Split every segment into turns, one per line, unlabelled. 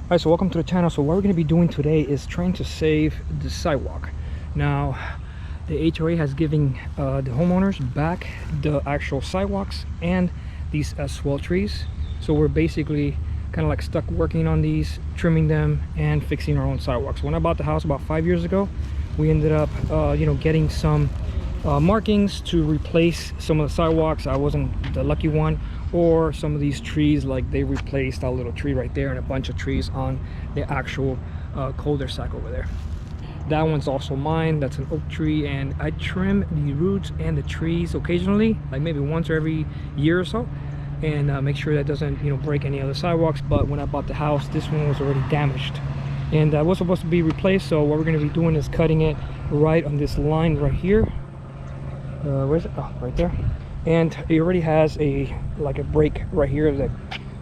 Alright, so welcome to the channel. So what we're going to be doing today is trying to save the sidewalk. Now, the HOA has given the homeowners back the actual sidewalks and these swell trees. So we're basically kind of like stuck working on these, trimming them and fixing our own sidewalks. When I bought the house about 5 years ago, we ended up getting some markings to replace some of the sidewalks. I wasn't the lucky one. Or some of these trees, like they replaced a little tree right there and a bunch of trees on the actual cul-de-sac over there. That one's also mine. That's an oak tree, and I trim the roots and the trees occasionally, like maybe once or every year or so, and make sure that doesn't break any other sidewalks. But when I bought the house, this one was already damaged and was supposed to be replaced. So what we're going to be doing is cutting it right on this line right here. Where's it? Oh, right there. And it already has a break right here that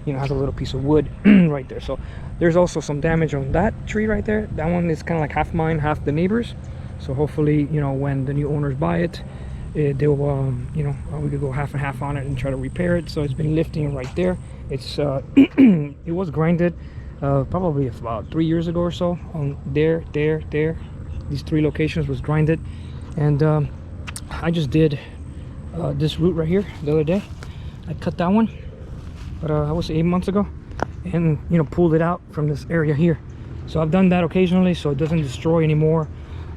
has a little piece of wood right there. So there's also some damage on that tree right there. That one is kind of like half mine, half the neighbors. So hopefully when the new owners buy it, they will we could go half and half on it and try to repair it. So it's been lifting right there. It's it was grinded probably about 3 years ago or so. On there, these 3 locations was grinded. And I just did this root right here the other day. I cut that one, but I was 8 months ago, and pulled it out from this area here. So I've done that occasionally, so it doesn't destroy any more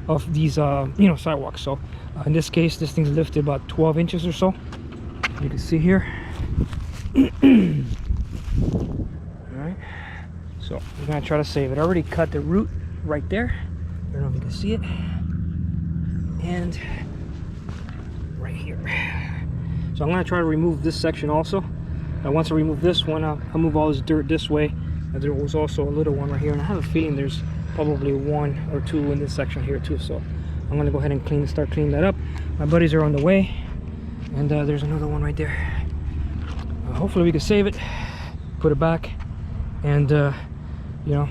of these sidewalks. So in this case, this thing's lifted about 12 inches or so. You can see here. All right, so we're gonna try to save it. I already cut the root right there. I don't know if you can see it, and right here. So I'm going to try to remove this section also. And once I remove this one, I'll move all this dirt this way. And there was also a little one right here, and I have a feeling there's probably 1 or 2 in this section here too. So I'm going to go ahead and start cleaning that up. My buddies are on the way, and there's another one right there. Hopefully we can save it, put it back, and not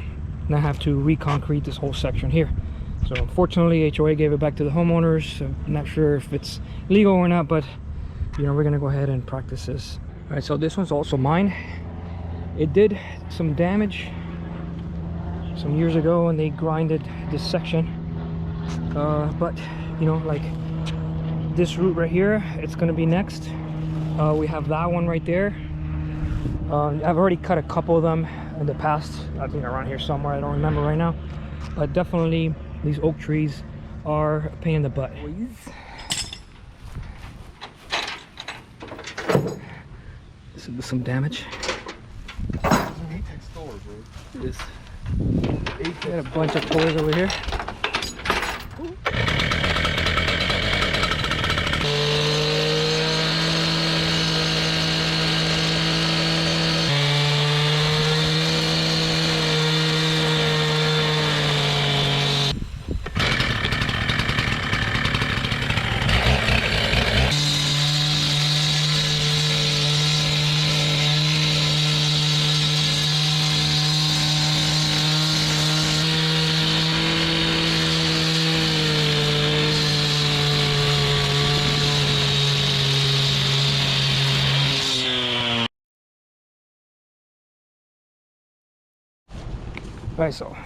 have to re-concrete this whole section here. So unfortunately, HOA gave it back to the homeowners. I'm not sure if it's legal or not, but we're gonna go ahead and practice this. All right, so this one's also mine. It did some damage some years ago when they grinded this section. But like this root right here, it's gonna be next. We have that one right there. I've already cut a couple of them in the past. I think around here somewhere. I don't remember right now, but definitely these oak trees are a pain in the butt. This is some damage. Right. This. Got a bunch of toys over here. All right, so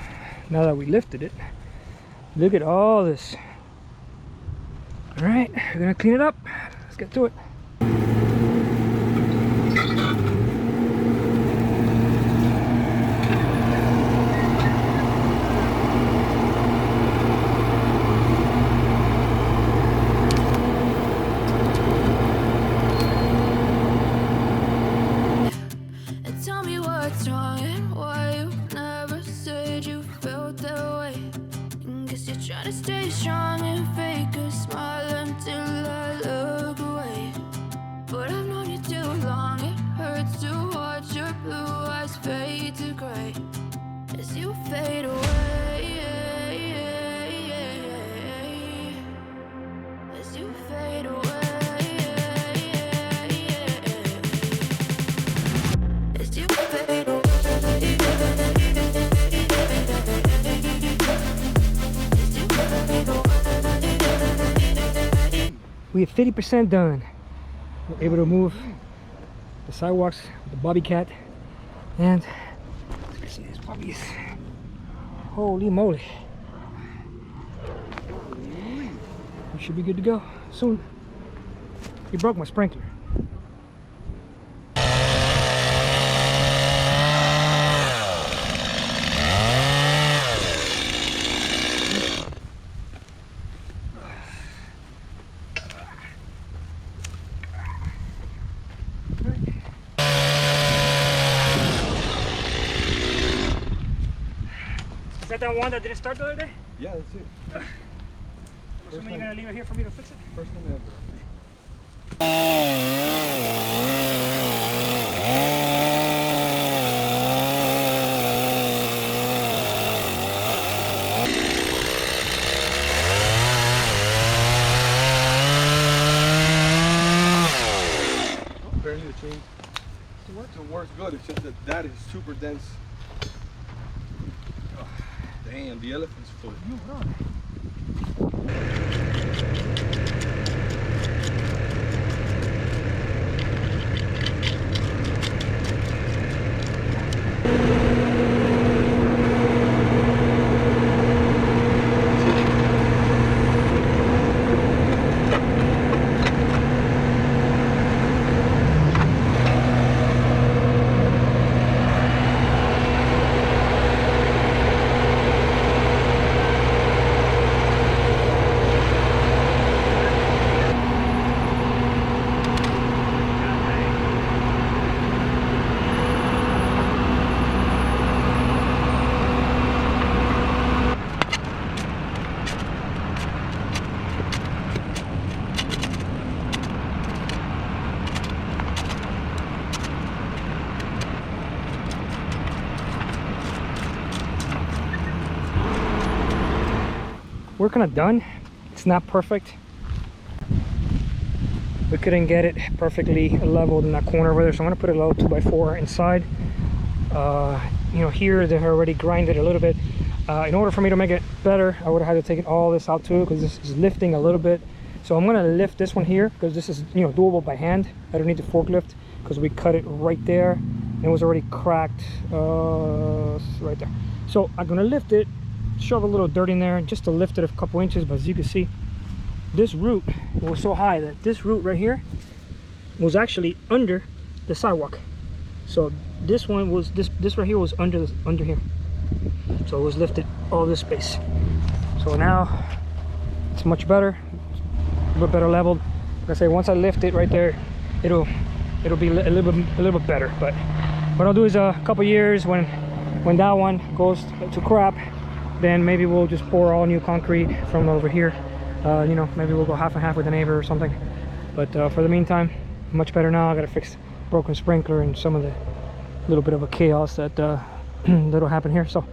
now that we lifted it, look at all this. All right, we're gonna clean it up. Let's get to it.
Tell me what's wrong and why you never said you felt that way. Guess you're trying to stay strong and fake a smile until I look away. But I've known you too long, it hurts to watch your blue eyes fade to gray as you fade away. As you fade away.
We have 50% done. We're able to move the sidewalks with the bobcat, and as you can see, there's puppies. Holy moly. We should be good to go soon. You broke my sprinkler. Is that that one that didn't start the other day?
Yeah, that's it.
I'm assuming you're gonna leave it here for me to fix it?
First time ever. Barely the chain. It works good. It's just that is super dense. Oh, damn, the elephant's full.
You run. We're kind of done. It's not perfect. We couldn't get it perfectly leveled in that corner over there, so I'm gonna put a little 2x4 inside. You know, here they already grinded a little bit. In order for me to make it better, I would have had to take all this out too, because this is lifting a little bit. So I'm gonna lift this one here, because this is, you know, doable by hand. I don't need the forklift because we cut it right there and it was already cracked right there. So I'm gonna lift it, shove a little dirt in there just to lift it a couple inches. But as you can see, this root was so high that this root right here was actually under the sidewalk. So this one was this right here was under here, so it was lifted all this space. So now it's much better, a little better leveled. Like I say, once I lift it right there, it'll be a little bit better. But what I'll do is a couple years, when that one goes to crap, then maybe we'll just pour all new concrete from over here. You know, maybe we'll go half and half with the neighbor or something. But for the meantime, much better now. I gotta fix broken sprinkler and some of the little bit of a chaos that that'll happen here. So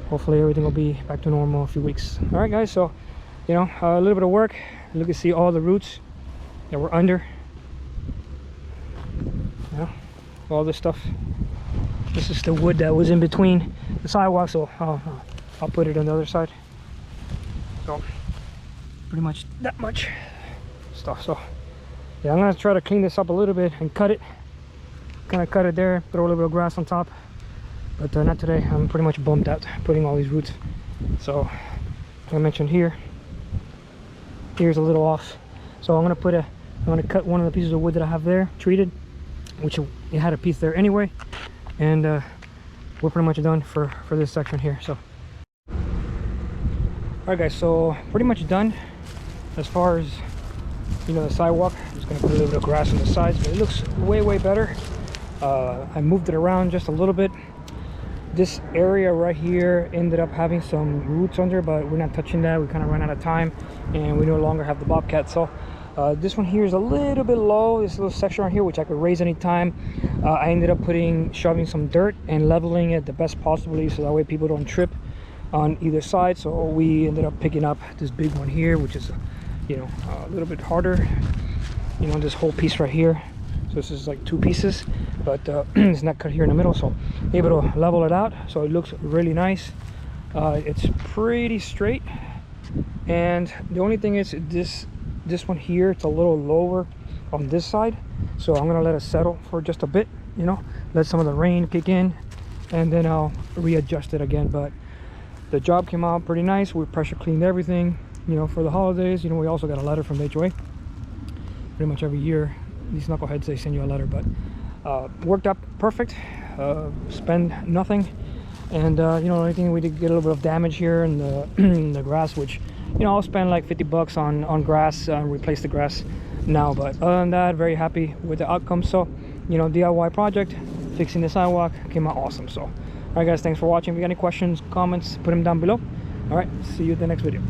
hopefully everything will be back to normal in a few weeks. All right, guys. So, you know, a little bit of work. You can see all the roots that were under. You know, all this stuff. This is the wood that was in between the sidewalk. So I'll put it on the other side. So pretty much that much stuff. So yeah, I'm gonna try to clean this up a little bit and cut it, kind of cut it there, throw a little bit of grass on top, but not today. I'm pretty much bummed out putting all these roots. So like I mentioned, here's a little off, so I'm gonna cut one of the pieces of wood that I have there treated, which it had a piece there anyway, and we're pretty much done for this section here. So all right, guys, so pretty much done as far as, you know, the sidewalk. I'm just gonna put a little bit of grass on the sides, but it looks way better. I moved it around just a little bit. This area right here ended up having some roots under, but we're not touching that. We kind of ran out of time and we no longer have the bobcat. So this one here is a little bit low, this little section right here, which I could raise anytime. I ended up shoving some dirt and leveling it the best possibly, so that way people don't trip on either side. So we ended up picking up this big one here, which is, you know, a little bit harder, you know, this whole piece right here. So this is like two pieces, but it's not cut here in the middle, so able to level it out so it looks really nice. It's pretty straight, and the only thing is this one here, it's a little lower on this side, so I'm gonna let it settle for just a bit, you know, let some of the rain kick in and then I'll readjust it again. But the job came out pretty nice. We pressure cleaned everything, you know, for the holidays. You know, we also got a letter from the HOA. Pretty much every year these knuckleheads, they send you a letter. But worked out perfect. Spend nothing. And you know, the only thing, we did get a little bit of damage here in the in the grass, which, you know, I'll spend like 50 bucks on grass, replace the grass now. But other than that, very happy with the outcome. So, you know, DIY project, fixing the sidewalk, came out awesome. So, all right guys, thanks for watching. If you got any questions, comments, put them down below. All right, see you in the next video.